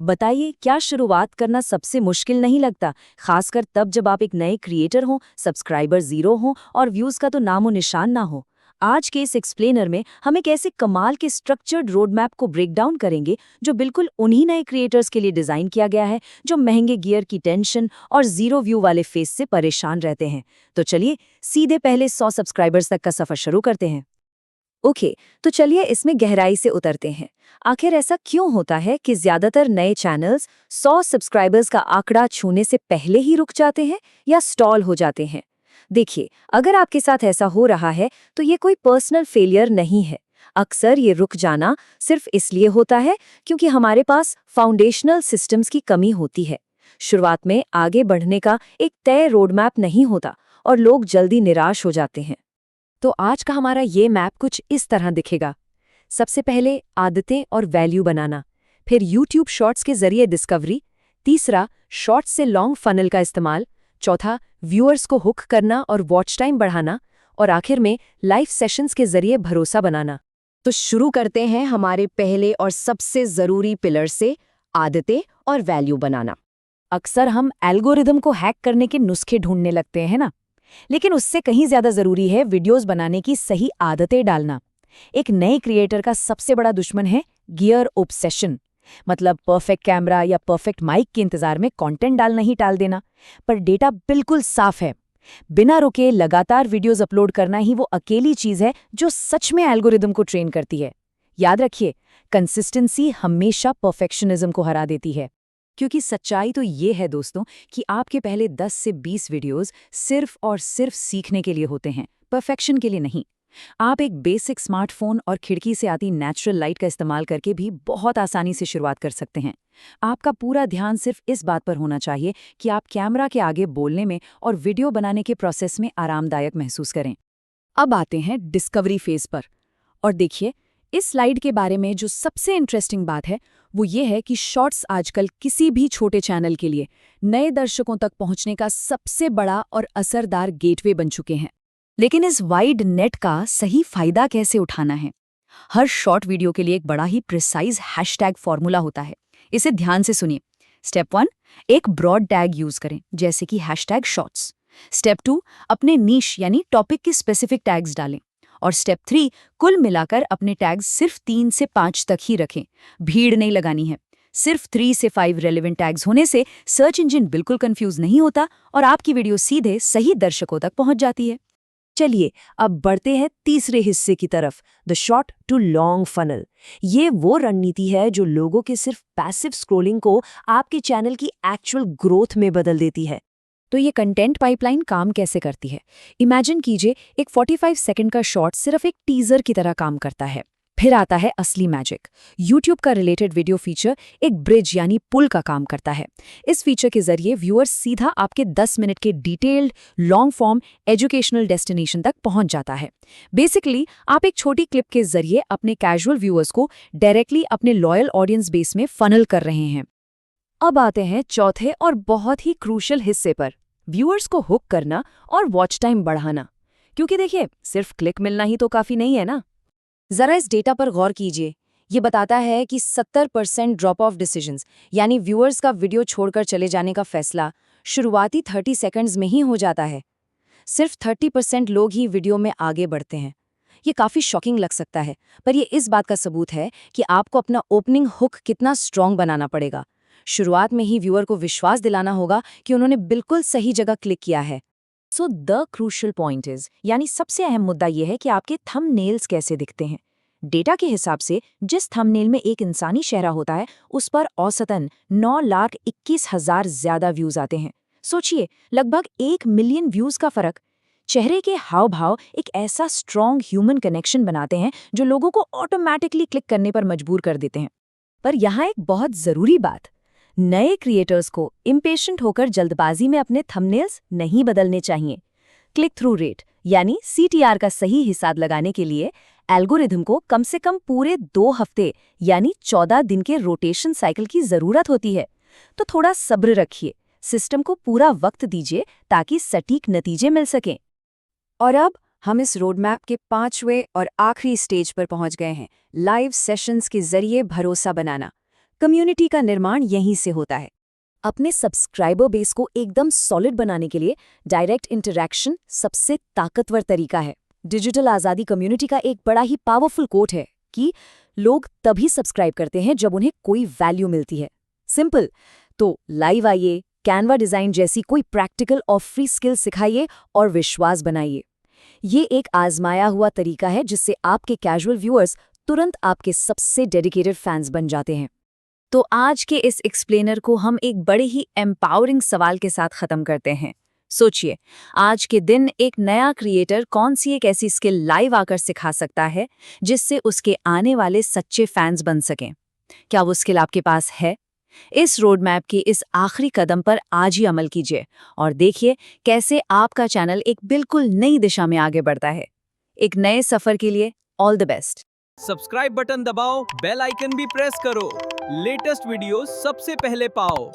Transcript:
बताइए, क्या शुरुआत करना सबसे मुश्किल नहीं लगता, खासकर तब जब आप एक नए क्रिएटर हों, सब्सक्राइबर जीरो हों और व्यूज का तो नामो निशान ना हो। आज के इस एक्सप्लेनर में हम एक ऐसे कमाल के स्ट्रक्चर्ड रोड मैप को ब्रेक डाउन करेंगे जो बिल्कुल उन्हीं नए क्रिएटर्स के लिए डिजाइन किया गया है जो महंगे गियर की टेंशन और जीरो व्यू वाले फेस से परेशान रहते हैं। तो चलिए सीधे पहले 100 सब्सक्राइबर्स तक का सफर शुरू करते हैं। ओके, तो चलिए इसमें गहराई से उतरते हैं। आखिर ऐसा क्यों होता है कि ज्यादातर नए चैनल्स 100 सब्सक्राइबर्स का आंकड़ा छूने से पहले ही रुक जाते हैं या स्टॉल हो जाते हैं? देखिए, अगर आपके साथ ऐसा हो रहा है तो ये कोई पर्सनल फेलियर नहीं है। अक्सर ये रुक जाना सिर्फ इसलिए होता है क्योंकि हमारे पास फाउंडेशनल सिस्टम्स की कमी होती है। शुरुआत में आगे बढ़ने का एक तय रोड मैप नहीं होता और लोग जल्दी निराश हो जाते हैं। तो आज का हमारा ये मैप कुछ इस तरह दिखेगा। सबसे पहले आदतें और वैल्यू बनाना, फिर YouTube शॉर्ट्स के जरिए डिस्कवरी, तीसरा शॉर्ट्स से लॉन्ग फनल का इस्तेमाल, चौथा व्यूअर्स को हुक करना और वॉच टाइम बढ़ाना, और आखिर में लाइव सेशंस के जरिए भरोसा बनाना। तो शुरू करते हैं हमारे पहले और सबसे जरूरी पिलर से, आदतें और वैल्यू बनाना। अक्सर हम एल्गोरिदम को हैक करने के नुस्खे ढूंढने लगते हैं ना, लेकिन उससे कहीं ज्यादा जरूरी है वीडियोस बनाने की सही आदतें डालना। एक नए क्रिएटर का सबसे बड़ा दुश्मन है गियर ऑब्सेशन, मतलब परफेक्ट कैमरा या परफेक्ट माइक के इंतजार में कंटेंट डालना ही टाल देना। पर डेटा बिल्कुल साफ है, बिना रुके लगातार वीडियोस अपलोड करना ही वो अकेली चीज है जो सच में एल्गोरिदम को ट्रेन करती है। याद रखिए, कंसिस्टेंसी हमेशा परफेक्शनिज्म को हरा देती है। क्योंकि सच्चाई तो ये है दोस्तों कि आपके पहले 10 से 20 वीडियोस सिर्फ और सिर्फ सीखने के लिए होते हैं, परफेक्शन के लिए नहीं। आप एक बेसिक स्मार्टफोन और खिड़की से आती नेचुरल लाइट का इस्तेमाल करके भी बहुत आसानी से शुरुआत कर सकते हैं। आपका पूरा ध्यान सिर्फ इस बात पर होना चाहिए कि आप कैमरा के आगे बोलने में और वीडियो बनाने के प्रोसेस में आरामदायक महसूस करें। अब आते हैं डिस्कवरी फेज पर। और देखिए, इस स्लाइड के बारे में जो सबसे इंटरेस्टिंग बात है वो ये है कि शॉर्ट्स आजकल किसी भी छोटे चैनल के लिए नए दर्शकों तक पहुंचने का सबसे बड़ा और असरदार गेटवे बन चुके हैं। लेकिन इस वाइड नेट का सही फायदा कैसे उठाना है? हर शॉर्ट वीडियो के लिए एक बड़ा ही प्रिसाइज हैशटैग फॉर्मूला होता है। इसे ध्यान से सुनिए। स्टेप 1, एक ब्रॉड टैग यूज करें, जैसे कि हैशटैग शॉर्ट्स। स्टेप 2, अपने नीश यानी टॉपिक की स्पेसिफिक टैग्स डालें। और स्टेप 3, कुल मिलाकर अपने टैग्स सिर्फ 3 से 5 तक ही रखें। भीड़ नहीं लगानी है। सिर्फ 3 से 5 रेलेवेंट टैग्स होने से सर्च इंजन बिल्कुल कंफ्यूज नहीं होता और आपकी वीडियो सीधे सही दर्शकों तक पहुंच जाती है। चलिए अब बढ़ते हैं तीसरे हिस्से की तरफ, the short to long funnel. ये वो रणनीति है जो लोगों के सिर्फ पैसिव स्क्रोलिंग को आपके चैनल की एक्चुअल ग्रोथ में बदल देती है। तो ये कंटेंट पाइपलाइन काम कैसे करती है? इमेजिन कीजिए, एक 45 सेकंड का शॉर्ट सिर्फ एक टीजर की तरह काम करता है। फिर आता है असली मैजिक। YouTube का रिलेटेड वीडियो फीचर एक ब्रिज यानी पुल का काम करता है। इस फीचर के जरिए व्यूअर्स सीधा आपके 10 मिनट के detailed long form educational destination तक पहुंच जाता है। बेसिकली आप एक छोटी क्लिप के जरिए अपने कैजुअल व्यूअर्स को डायरेक्टली अपने लॉयल ऑडियंस बेस में फनल कर रहे हैं। अब आते हैं चौथे और बहुत ही क्रूशियल हिस्से पर, व्यूअर्स को हुक करना और वॉच टाइम बढ़ाना। क्योंकि देखिए, सिर्फ क्लिक मिलना ही तो काफी नहीं है ना। जरा इस डेटा पर गौर कीजिए। ये बताता है कि 70% ड्रॉप ऑफ डिसीजंस, यानी व्यूअर्स का वीडियो छोड़कर चले जाने का फैसला शुरुआती 30 सेकंड्स में ही हो जाता है। सिर्फ 30% लोग ही वीडियो में आगे बढ़ते हैं। ये काफी शॉकिंग लग सकता है, पर ये इस बात का सबूत है कि आपको अपना ओपनिंग हुक कितना स्ट्रॉन्ग बनाना पड़ेगा। शुरुआत में ही व्यूअर को विश्वास दिलाना होगा कि उन्होंने बिल्कुल सही जगह क्लिक किया है। So the crucial point is, यानी सबसे अहम मुद्दा यह है कि आपके थंबनेल्स कैसे दिखते हैं। डेटा के हिसाब से जिस थंबनेल में एक इंसानी चेहरा होता है उस पर औसतन 9,21,000 ज्यादा व्यूज आते हैं। सोचिए, लगभग 1 मिलियन व्यूज का फर्क। चेहरे के हाव भाव एक ऐसा स्ट्रॉन्ग ह्यूमन कनेक्शन बनाते हैं जो लोगों को ऑटोमेटिकली क्लिक करने पर मजबूर कर देते हैं। पर यहाँ एक बहुत जरूरी बात, नए क्रिएटर्स को इम्पेशेंट होकर जल्दबाजी में अपने थंबनेल्स नहीं बदलने चाहिए। क्लिक थ्रू रेट यानी CTR का सही हिसाब लगाने के लिए एल्गोरिथम को कम से कम पूरे 2 हफ्ते यानी 14 दिन के रोटेशन साइकिल की जरूरत होती है। तो थोड़ा सब्र रखिए, सिस्टम को पूरा वक्त दीजिए ताकि सटीक नतीजे मिल सकें। और अब हम इस रोडमैप के 5वें और आखिरी स्टेज पर पहुंच गए हैं, लाइव सेशंस के जरिए भरोसा बनाना। कम्युनिटी का निर्माण यहीं से होता है। अपने सब्सक्राइबर बेस को एकदम सॉलिड बनाने के लिए डायरेक्ट इंटरैक्शन सबसे ताकतवर तरीका है। डिजिटल आज़ादी कम्युनिटी का एक बड़ा ही पावरफुल कोट है कि लोग तभी सब्सक्राइब करते हैं जब उन्हें कोई वैल्यू मिलती है। सिंपल। तो लाइव आइए, कैनवा डिज़ाइन जैसी कोई प्रैक्टिकल और फ्री स्किल सिखाइए और विश्वास बनाइए। ये एक आजमाया हुआ तरीका है जिससे आपके कैजुअल व्यूअर्स तुरंत आपके सबसे डेडिकेटेड फैंस बन जाते हैं। तो आज के इस एक्सप्लेनर को हम एक बड़े ही एम्पावरिंग सवाल के साथ खत्म करते हैं। सोचिए, आज के दिन एक नया क्रिएटर कौन सी एक ऐसी स्किल लाइव आकर सिखा सकता है जिससे उसके आने वाले सच्चे फैंस बन सकें? क्या वो स्किल आपके पास है? इस रोड मैप के इस आखिरी कदम पर आज ही अमल कीजिए और देखिए कैसे आपका चैनल एक बिल्कुल नई दिशा में आगे बढ़ता है। एक नए सफर के लिए all the best. Subscribe button दबाओ, बेल आइकन भी प्रेस करो, लेटेस्ट वीडियो सबसे पहले पाओ।